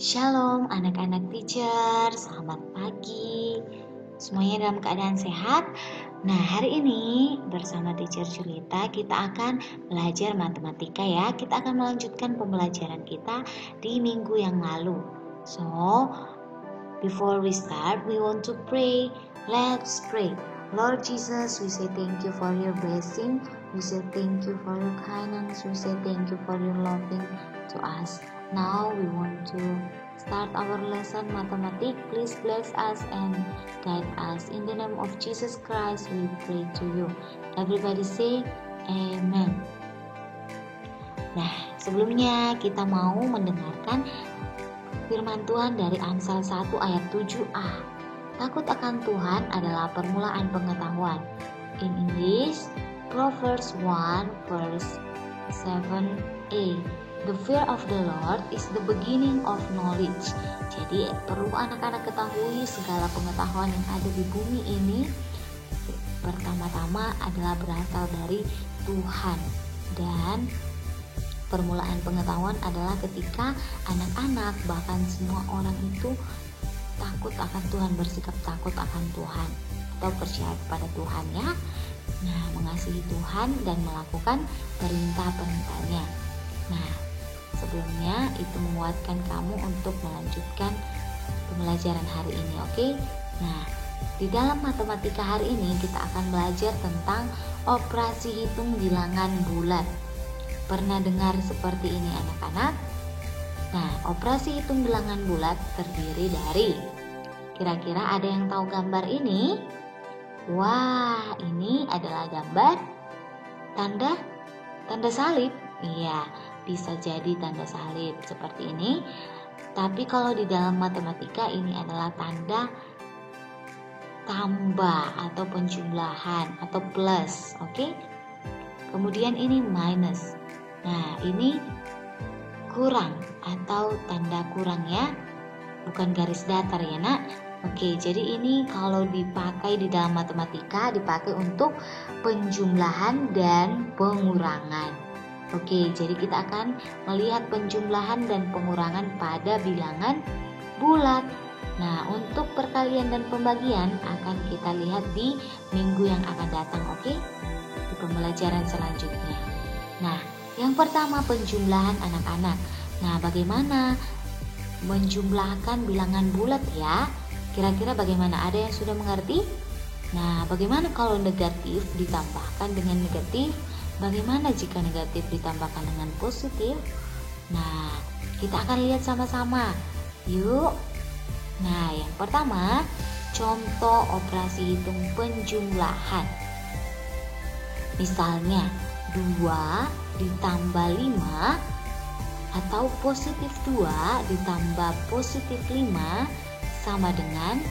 Shalom anak-anak teacher, selamat pagi. Semuanya dalam keadaan sehat? Nah, hari ini bersama teacher Julita kita akan belajar matematika ya. Kita akan melanjutkan pembelajaran kita di minggu yang lalu. So, before we start, we want to pray. Let's pray. Lord Jesus, we say thank you for your blessing. We say thank you for your kindness. We say thank you for your loving to us. Now we want to start our lesson mathematics. Please bless us and guide us. In the name of Jesus Christ we pray to you. Everybody say amen. Nah, sebelumnya kita mau mendengarkan firman Tuhan dari Amsal 1 ayat 7a. Takut akan Tuhan adalah permulaan pengetahuan. In English, Proverbs 1 verse 7a. The fear of the Lord is the beginning of knowledge. Jadi perlu anak-anak ketahui segala pengetahuan yang ada di bumi ini pertama-tama adalah berasal dari Tuhan. Dan permulaan pengetahuan adalah ketika anak-anak bahkan semua orang itu takut akan Tuhan, bersikap takut akan Tuhan atau percaya kepada Tuhan ya. Nah, mengasihi Tuhan dan melakukan perintah-perintahnya. Nah, sebelumnya itu menguatkan kamu untuk melanjutkan pembelajaran hari ini, oke? Nah, di dalam matematika hari ini kita akan belajar tentang operasi hitung bilangan bulat. Pernah dengar seperti ini anak-anak? Nah, operasi hitung bilangan bulat terdiri dari, kira-kira ada yang tahu gambar ini? Wah, ini adalah gambar tanda salib. Iya, bisa jadi tanda salib seperti ini. Tapi kalau di dalam matematika ini adalah tanda tambah atau penjumlahan atau plus, oke? Kemudian ini minus. Nah, ini kurang atau tanda kurang ya. Bukan garis datar ya, Nak. Oke, jadi ini kalau dipakai di dalam matematika dipakai untuk penjumlahan dan pengurangan. Oke, jadi kita akan melihat penjumlahan dan pengurangan pada bilangan bulat. Nah, untuk perkalian dan pembagian akan kita lihat di minggu yang akan datang, oke? Di pembelajaran selanjutnya. Nah, yang pertama penjumlahan anak-anak. Nah, bagaimana menjumlahkan bilangan bulat ya? Kira-kira bagaimana? Ada yang sudah mengerti? Nah, bagaimana kalau negatif ditambahkan dengan negatif? Bagaimana jika negatif ditambahkan dengan positif? Nah, kita akan lihat sama-sama. Yuk. Nah, yang pertama, contoh operasi hitung penjumlahan. Misalnya, 2 ditambah 5 atau positif 2 ditambah positif 5 sama dengan,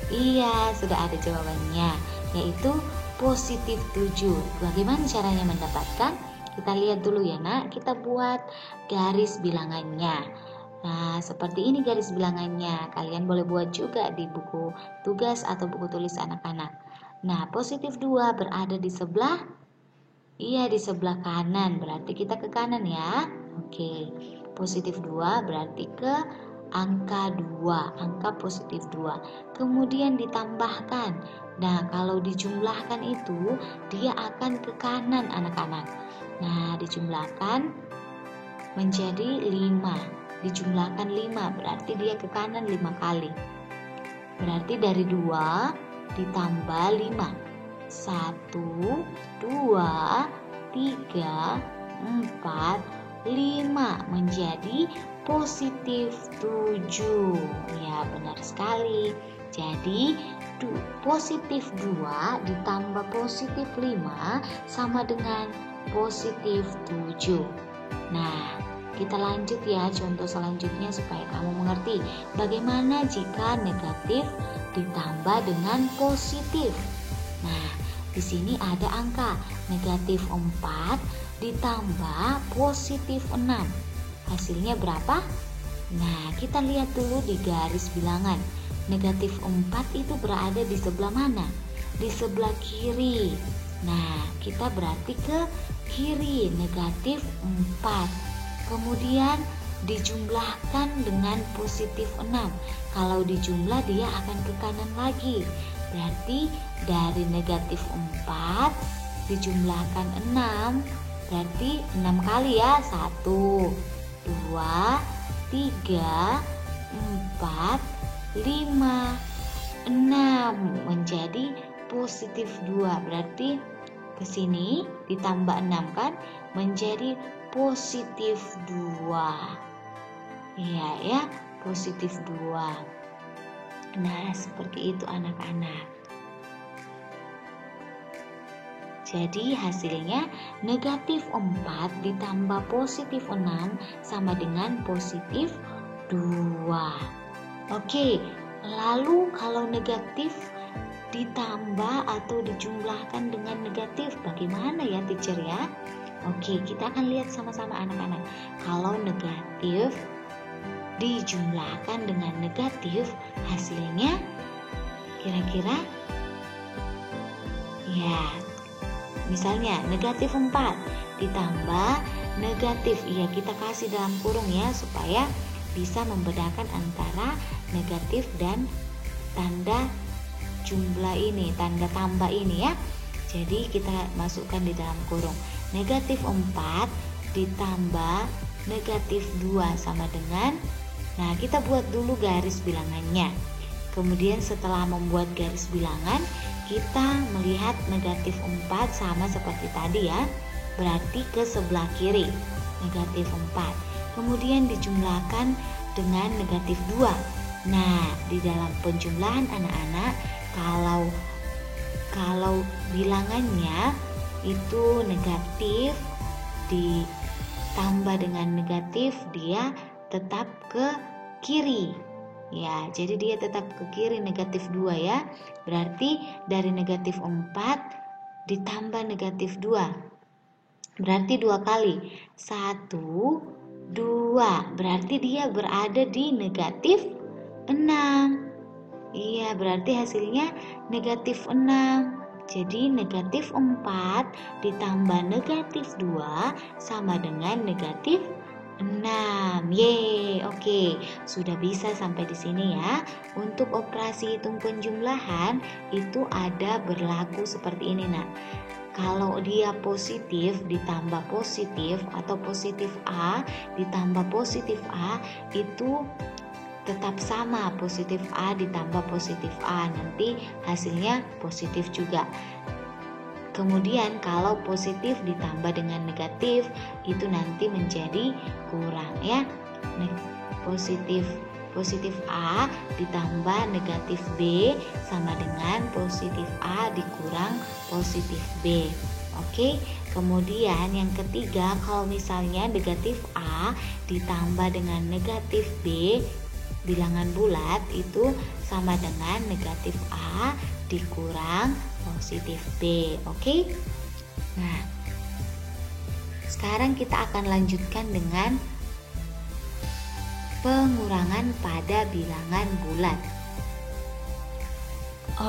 iya, sudah ada jawabannya, yaitu positif 7. Bagaimana caranya mendapatkan? Kita lihat dulu ya, Nak. Kita buat garis bilangannya. Nah, seperti ini garis bilangannya. Kalian boleh buat juga di buku tugas atau buku tulis anak-anak. Nah, positif 2 berada di sebelah, iya, di sebelah kanan. Berarti kita ke kanan ya. Oke. Positif 2 berarti ke angka 2, angka positif 2. Kemudian ditambahkan. Nah, kalau dijumlahkan itu dia akan ke kanan anak-anak. Nah, dijumlahkan menjadi 5. Dijumlahkan 5 berarti dia ke kanan 5 kali. Berarti dari 2 ditambah 5. 1, 2, 3, 4, 5 menjadi positif 7. Ya, benar sekali. Jadi positif 2 ditambah positif 5 sama dengan positif 7. Nah, kita lanjut ya contoh selanjutnya supaya kamu mengerti bagaimana jika negatif ditambah dengan positif. Nah, di sini ada angka negatif 4 ditambah positif 6. Hasilnya berapa? Nah, kita lihat dulu di garis bilangan. Negatif 4 itu berada di sebelah mana? Di sebelah kiri. Nah, kita berarti ke kiri, negatif 4. Kemudian dijumlahkan dengan positif 6. Kalau dijumlah dia akan ke kanan lagi. Berarti dari negatif 4 dijumlahkan 6. Berarti 6 kali ya. 1, 2, 3, 4, 5, 6 menjadi positif 2. Berarti ke sini ditambah 6 kan menjadi positif 2. Iya ya, positif 2. Nah, seperti itu anak-anak. Jadi hasilnya negatif 4 ditambah positif 6 sama dengan positif 2. Oke, lalu kalau negatif ditambah atau dijumlahkan dengan negatif, bagaimana ya teacher ya? Oke, kita akan lihat sama-sama anak-anak. Kalau negatif dijumlahkan dengan negatif, hasilnya kira-kira ya, misalnya negatif 4 ditambah negatif, iya kita kasih dalam kurung ya supaya bisa membedakan antara negatif dan tanda jumlah ini, tanda tambah ini ya. Jadi kita masukkan di dalam kurung. Negatif 4 ditambah negatif 2 sama dengan, nah kita buat dulu garis bilangannya. Kemudian setelah membuat garis bilangan, kita melihat negatif 4 sama seperti tadi ya. Berarti ke sebelah kiri, negatif 4. Kemudian dijumlahkan dengan negatif 2. Nah, di dalam penjumlahan anak-anak, kalau bilangannya itu negatif ditambah dengan negatif, dia tetap ke kiri. Ya, jadi dia tetap ke kiri negatif 2 ya. Berarti dari negatif 4 ditambah negatif 2. Berarti 2 kali. 1, 2. Berarti dia berada di negatif 6. Iya, berarti hasilnya negatif 6. Jadi negatif 4 ditambah negatif 2 sama dengan negatif 6. Yeay, oke. Sudah bisa sampai di sini ya. Untuk operasi hitung penjumlahan itu ada berlaku seperti ini nak. Kalau dia positif ditambah positif atau positif A ditambah positif A itu tetap sama, positif A ditambah positif A, nanti hasilnya positif juga. Kemudian kalau positif ditambah dengan negatif itu nanti menjadi kurang ya. Positif A ditambah negatif B sama dengan positif A dikurang positif B. Oke, kemudian yang ketiga, kalau misalnya negatif A ditambah dengan negatif B bilangan bulat itu sama dengan negatif A dikurang positif B. Oke. Nah, sekarang kita akan lanjutkan dengan pengurangan pada bilangan bulat.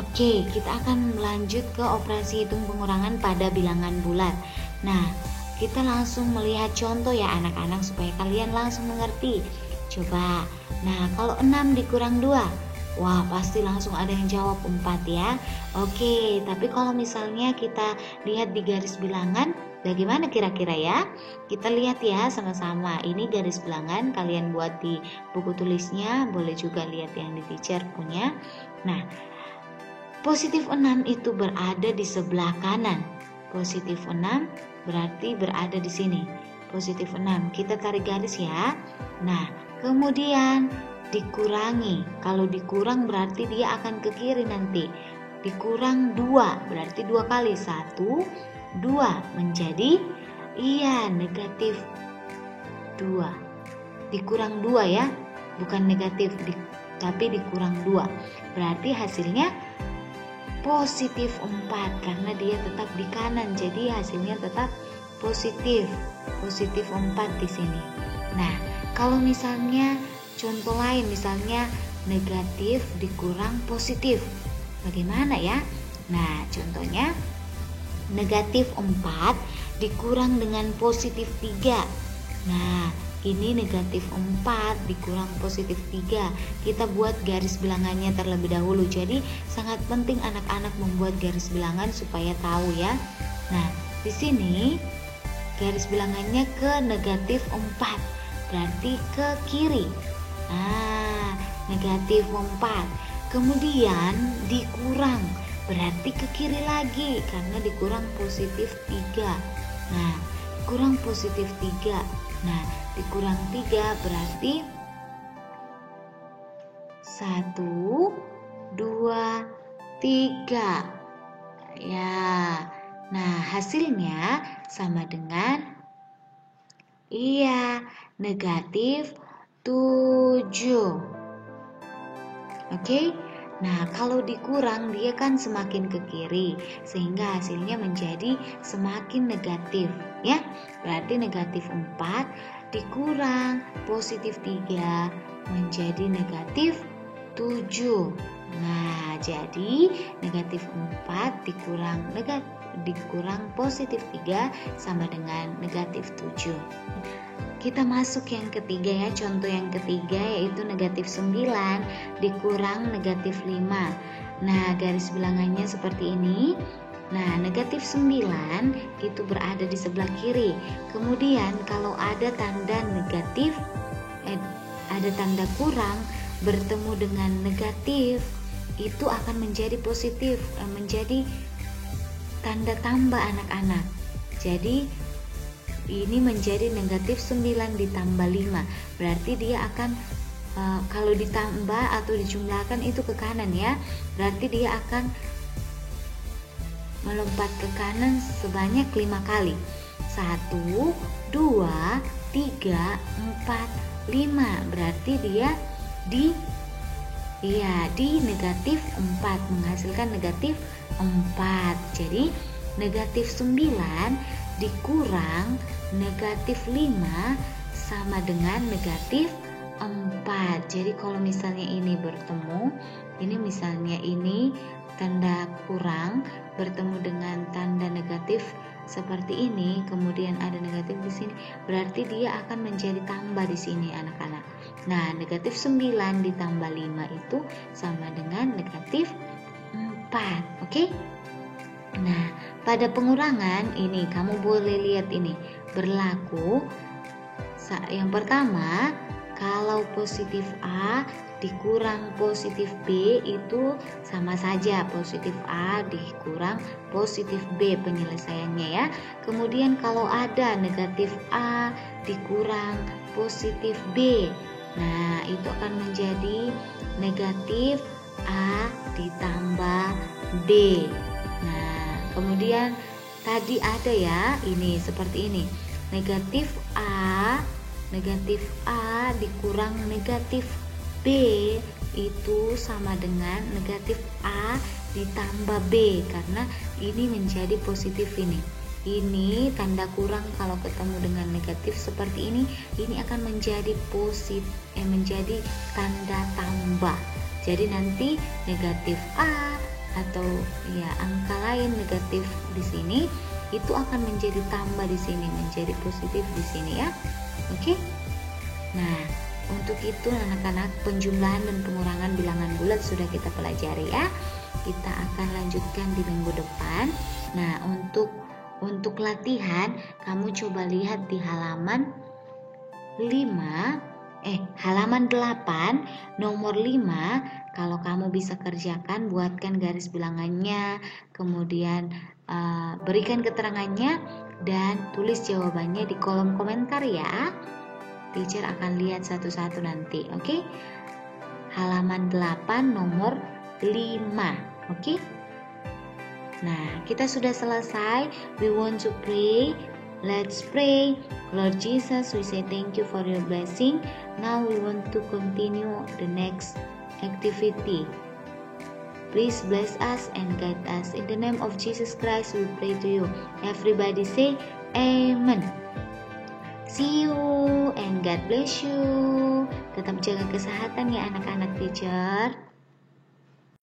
Oke, kita akan lanjut ke operasi hitung pengurangan pada bilangan bulat. Nah, kita langsung melihat contoh ya anak-anak supaya kalian langsung mengerti. Coba, nah kalau 6 dikurang 2, wah pasti langsung ada yang jawab 4 ya. Oke, tapi kalau misalnya kita lihat di garis bilangan, bagaimana kira-kira ya? Kita lihat ya sama-sama. Ini garis bilangan, kalian buat di buku tulisnya, boleh juga lihat yang di teacher punya. Nah, positif 6 itu berada di sebelah kanan. Positif 6 berarti berada di sini. Positif 6, kita tarik garis ya. Nah, kemudian dikurangi. Kalau dikurang berarti dia akan ke kiri nanti. Dikurang 2, berarti 2 kali. 1, 2 menjadi negatif 2. Dikurang 2 ya, bukan negatif tapi dikurang 2. Berarti hasilnya positif 4 karena dia tetap di kanan. Jadi hasilnya tetap positif 4 di sini. Nah, kalau misalnya contoh lain, misalnya negatif dikurang positif, bagaimana ya? Nah, contohnya negatif 4 dikurang dengan positif 3. Nah, ini negatif 4 dikurang positif 3. Kita buat garis bilangannya terlebih dahulu. Jadi sangat penting anak-anak membuat garis bilangan supaya tahu ya. Nah, di sini garis bilangannya ke negatif 4, berarti ke kiri. Nah, negatif 4. Kemudian dikurang, berarti ke kiri lagi karena dikurang positif 3. Nah, kurang positif 3. Nah, dikurang 3 berarti 1, 2, 3. Ya. Nah, hasilnya sama dengan negatif 7. Oke. Nah, kalau dikurang dia kan semakin ke kiri, sehingga hasilnya menjadi semakin negatif, ya. Berarti negatif 4 dikurang positif 3 menjadi negatif 7. Nah, jadi negatif 4 dikurang positif 3 sama dengan negatif 7. Kita masuk yang ketiga ya, contoh yang ketiga yaitu negatif 9 dikurang negatif 5. Nah, garis bilangannya seperti ini. Nah, negatif 9 itu berada di sebelah kiri. Kemudian kalau ada tanda negatif, ada tanda kurang bertemu dengan negatif, itu akan menjadi positif, menjadi tanda tambah anak-anak. Jadi ini menjadi negatif 9 ditambah 5. Berarti dia akan kalau ditambah atau dijumlahkan itu ke kanan ya. Berarti dia akan melompat ke kanan sebanyak 5 kali. 1, 2, 3, 4, 5. Berarti dia di negatif 4, menghasilkan negatif 4. Jadi negatif 9 dikurang negatif 5 sama dengan negatif 4. Jadi kalau misalnya ini bertemu, ini misalnya ini tanda kurang bertemu dengan tanda negatif seperti ini, kemudian ada negatif di sini, berarti dia akan menjadi tambah di sini anak-anak. Nah, negatif 9 ditambah 5 itu sama dengan negatif 4. Oke? Nah, pada pengurangan ini kamu boleh lihat ini berlaku. Yang pertama, kalau positif A dikurang positif B itu sama saja, positif A dikurang positif B penyelesaiannya ya. Kemudian kalau ada negatif A dikurang positif B, nah itu akan menjadi negatif A ditambah B. Nah, kemudian tadi ada ya, ini seperti ini. Negatif A dikurang negatif B itu sama dengan negatif A ditambah B, karena ini menjadi positif ini. Ini tanda kurang kalau ketemu dengan negatif seperti ini akan menjadi menjadi tanda tambah. Jadi nanti negatif A atau ya angka lain negatif di sini itu akan menjadi tambah di sini, menjadi positif di sini ya. Oke. Nah, untuk itu anak-anak penjumlahan dan pengurangan bilangan bulat sudah kita pelajari ya. Kita akan lanjutkan di minggu depan. Nah, untuk latihan kamu coba lihat di halaman 8 nomor 5. Kalau kamu bisa kerjakan, buatkan garis bilangannya, kemudian berikan keterangannya dan tulis jawabannya di kolom komentar ya. Teacher akan lihat satu-satu nanti, oke? Halaman 8 nomor 5, oke? Nah, kita sudah selesai. We want to pray. Let's pray. Lord Jesus, we say thank you for your blessing. Now we want to continue the next activity. Please bless us and guide us. In the name of Jesus Christ, we pray to you. Everybody say Amen. See you and God bless you. Tetap jaga kesehatan ya anak-anak teacher.